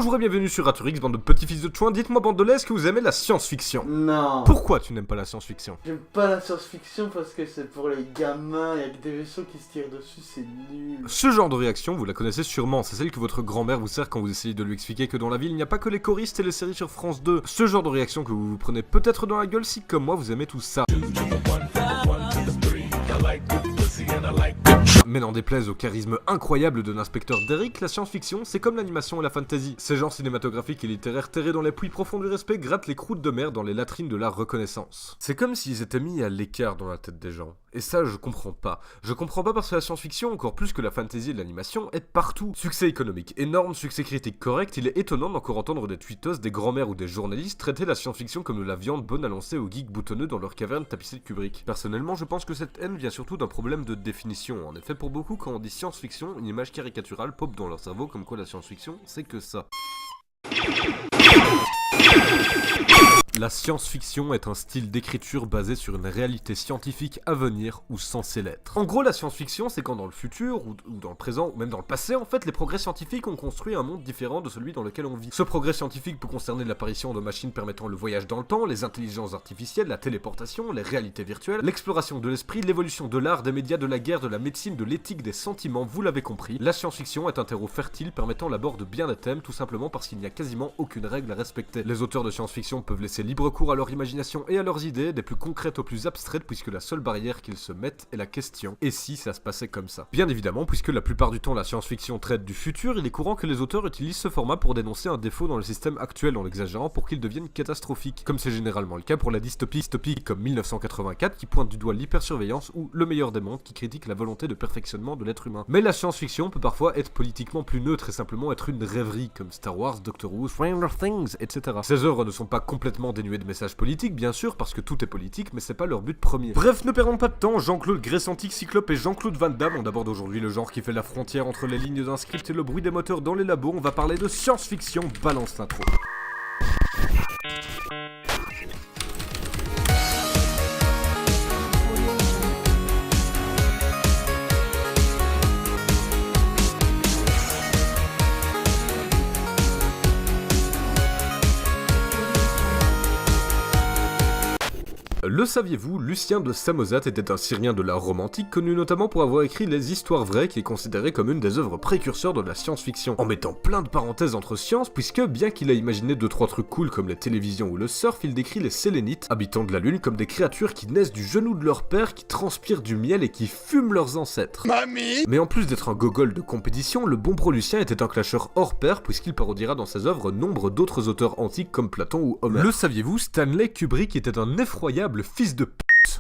Bonjour et bienvenue sur Raturix, bande de petits fils de chouin. Dites-moi, bande de lait, est-ce que vous aimez la science-fiction? Non. Pourquoi tu n'aimes pas la science-fiction? J'aime pas la science-fiction parce que c'est pour les gamins, y'a que des vaisseaux qui se tirent dessus, c'est nul. Ce genre de réaction, vous la connaissez sûrement, c'est celle que votre grand-mère vous sert quand vous essayez de lui expliquer que dans la ville, il n'y a pas que les choristes et les séries sur France 2. Ce genre de réaction que vous vous prenez peut-être dans la gueule si, comme moi, vous aimez tout ça. Mais n'en déplaise au charisme incroyable de l'inspecteur Derrick, la science-fiction, c'est comme l'animation et la fantasy. Ces genres cinématographiques et littéraires terrés dans les puits profonds du respect grattent les croûtes de mer dans les latrines de la reconnaissance. C'est comme s'ils étaient mis à l'écart dans la tête des gens. Et ça, je comprends pas. Je comprends pas parce que la science-fiction, encore plus que la fantasy et l'animation, est partout. Succès économique énorme, succès critique correct, il est étonnant d'encore entendre des tweeteuses, des grands-mères ou des journalistes traiter la science-fiction comme de la viande bonne à lancer aux geeks boutonneux dans leur caverne tapissée de Kubrick. Personnellement, je pense que cette haine vient surtout d'un problème de définition. En effet, pour beaucoup, quand on dit science-fiction, une image caricaturale pop dans leur cerveau comme quoi la science-fiction, c'est que ça. La science-fiction est un style d'écriture basé sur une réalité scientifique à venir ou censée l'être. En gros, la science-fiction, c'est quand dans le futur, ou dans le présent, ou même dans le passé, en fait, les progrès scientifiques ont construit un monde différent de celui dans lequel on vit. Ce progrès scientifique peut concerner l'apparition de machines permettant le voyage dans le temps, les intelligences artificielles, la téléportation, les réalités virtuelles, l'exploration de l'esprit, l'évolution de l'art, des médias, de la guerre, de la médecine, de l'éthique, des sentiments, vous l'avez compris. La science-fiction est un terreau fertile permettant l'abord de bien des thèmes, tout simplement parce qu'il n'y a quasiment aucune règle à respecter. Les auteurs de science-fiction peuvent laisser libre cours à leur imagination et à leurs idées, des plus concrètes aux plus abstraites, puisque la seule barrière qu'ils se mettent est la question: et si ça se passait comme ça? Bien évidemment, puisque la plupart du temps la science-fiction traite du futur, il est courant que les auteurs utilisent ce format pour dénoncer un défaut dans le système actuel en l'exagérant pour qu'il devienne catastrophique, comme c'est généralement le cas pour la dystopie comme 1984 qui pointe du doigt l'hypersurveillance ou Le meilleur des mondes qui critique la volonté de perfectionnement de l'être humain. Mais la science-fiction peut parfois être politiquement plus neutre et simplement être une rêverie, comme Star Wars, Doctor Who, Stranger Things, etc. Ces œuvres ne sont pas complètement dénuées de messages politiques, bien sûr, parce que tout est politique, mais c'est pas leur but premier. Bref, ne perdons pas de temps, Jean-Claude Gressantic, Cyclope et Jean-Claude Van Damme, on aborde aujourd'hui le genre qui fait la frontière entre les lignes d'un script et le bruit des moteurs dans les labos. On va parler de science-fiction, balance l'intro. Le saviez-vous, Lucien de Samosate était un Syrien de l'art romantique connu notamment pour avoir écrit Les Histoires vraies, qui est considéré comme une des œuvres précurseurs de la science-fiction, en mettant plein de parenthèses entre sciences, puisque bien qu'il a imaginé 2-3 trucs cool comme les télévisions ou le surf, il décrit les Sélénites, habitants de la Lune, comme des créatures qui naissent du genou de leur père, qui transpirent du miel et qui fument leurs ancêtres. Mamie. Mais en plus d'être un gogol de compétition, le bon pro Lucien était un clasheur hors pair, puisqu'il parodiera dans ses œuvres nombre d'autres auteurs antiques comme Platon ou Homère. Le saviez-vous, Stanley Kubrick était un effroyable fils de p***.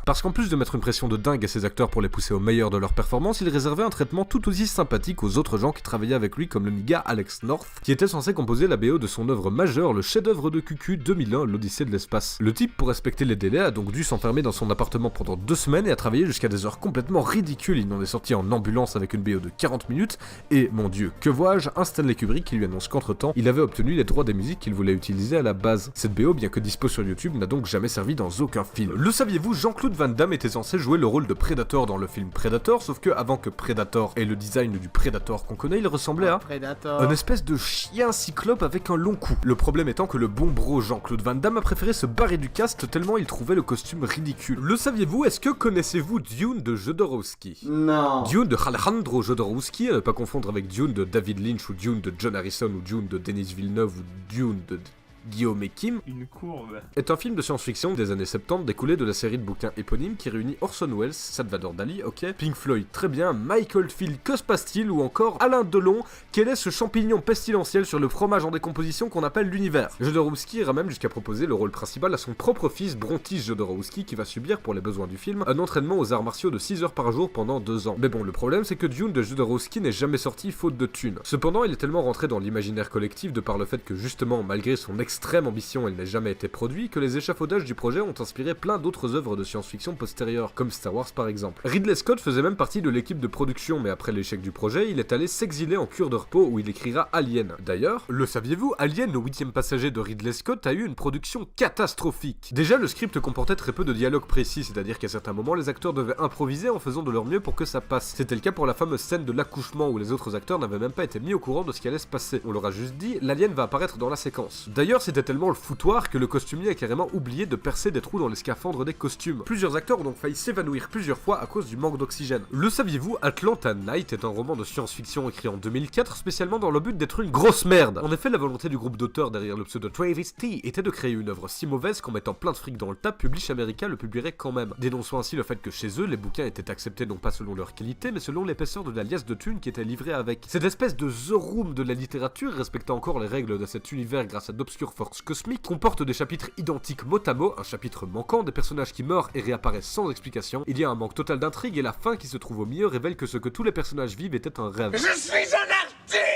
Parce qu'en plus de mettre une pression de dingue à ses acteurs pour les pousser au meilleur de leur performance, il réservait un traitement tout aussi sympathique aux autres gens qui travaillaient avec lui, comme le niga Alex North, qui était censé composer la BO de son œuvre majeure, le chef-d'œuvre de QQ 2001, l'Odyssée de l'espace. Le type, pour respecter les délais, a donc dû s'enfermer dans son appartement pendant 2 semaines et a travaillé jusqu'à des heures complètement ridicules. Il n'en est sorti en ambulance avec une BO de 40 minutes, et, mon dieu, que vois-je, un Stanley Kubrick qui lui annonce qu'entre-temps, il avait obtenu les droits des musiques qu'il voulait utiliser à la base. Cette BO, bien que dispo sur YouTube, n'a donc jamais servi dans aucun film. Le saviez-vous, Jean-Claude Van Damme était censé jouer le rôle de Predator dans le film Predator, sauf que avant que Predator ait le design du Predator qu'on connaît, il ressemblait à Predator. une espèce de chien cyclope avec un long cou. Le problème étant que le bon bro Jean-Claude Van Damme a préféré se barrer du cast tellement il trouvait le costume ridicule. Le saviez-vous, est-ce que connaissez-vous Dune de Jodorowsky? Non. Dune de Alejandro Jodorowsky, à ne pas confondre avec Dune de David Lynch ou Dune de John Harrison ou Dune de Denis Villeneuve ou Dune de Guillaume et Kim, une courbe, est un film de science-fiction des années 70 découlé de la série de bouquins éponyme qui réunit Orson Welles, Salvador Dali, ok, Pink Floyd, très bien, Mike Oldfield, que se passe-t-il, ou encore Alain Delon, quel est ce champignon pestilentiel sur le fromage en décomposition qu'on appelle l'univers? Jodorowsky ira même jusqu'à proposer le rôle principal à son propre fils Brontis Jodorowsky qui va subir, pour les besoins du film, un entraînement aux arts martiaux de 6 heures par jour pendant 2 ans. Mais bon, le problème c'est que Dune de Jodorowsky n'est jamais sorti faute de thunes. Cependant, il est tellement rentré dans l'imaginaire collectif de par le fait que justement, malgré son extrême ambition elle n'ait jamais été produite, que les échafaudages du projet ont inspiré plein d'autres œuvres de science-fiction postérieures, comme Star Wars par exemple. Ridley Scott faisait même partie de l'équipe de production, mais après l'échec du projet, il est allé s'exiler en cure de repos où il écrira Alien. D'ailleurs, le saviez-vous, Alien, le 8e passager de Ridley Scott, a eu une production catastrophique. Déjà, le script comportait très peu de dialogue précis, c'est-à-dire qu'à certains moments, les acteurs devaient improviser en faisant de leur mieux pour que ça passe. C'était le cas pour la fameuse scène de l'accouchement où les autres acteurs n'avaient même pas été mis au courant de ce qui allait se passer. On leur a juste dit, l'alien va apparaître dans la séquence. D'ailleurs, c'était tellement le foutoir que le costumier a carrément oublié de percer des trous dans les scaphandres des costumes. Plusieurs acteurs ont donc failli s'évanouir plusieurs fois à cause du manque d'oxygène. Le saviez-vous, Atlanta Night est un roman de science-fiction écrit en 2004 spécialement dans le but d'être une grosse merde. En effet, la volonté du groupe d'auteurs derrière le pseudo Travis T était de créer une œuvre si mauvaise qu'en mettant plein de fric dans le tas, Publish America le publierait quand même, dénonçant ainsi le fait que chez eux, les bouquins étaient acceptés non pas selon leur qualité, mais selon l'épaisseur de la liasse de thunes qui était livrée avec. Cette espèce de The Room de la littérature, respectant encore les règles de cet univers grâce à d'obscures forces cosmiques, comporte des chapitres identiques mot à mot, un chapitre manquant, des personnages qui meurent et réapparaissent sans explication, il y a un manque total d'intrigue et la fin qui se trouve au milieu révèle que ce que tous les personnages vivent était un rêve. Je suis un artiste!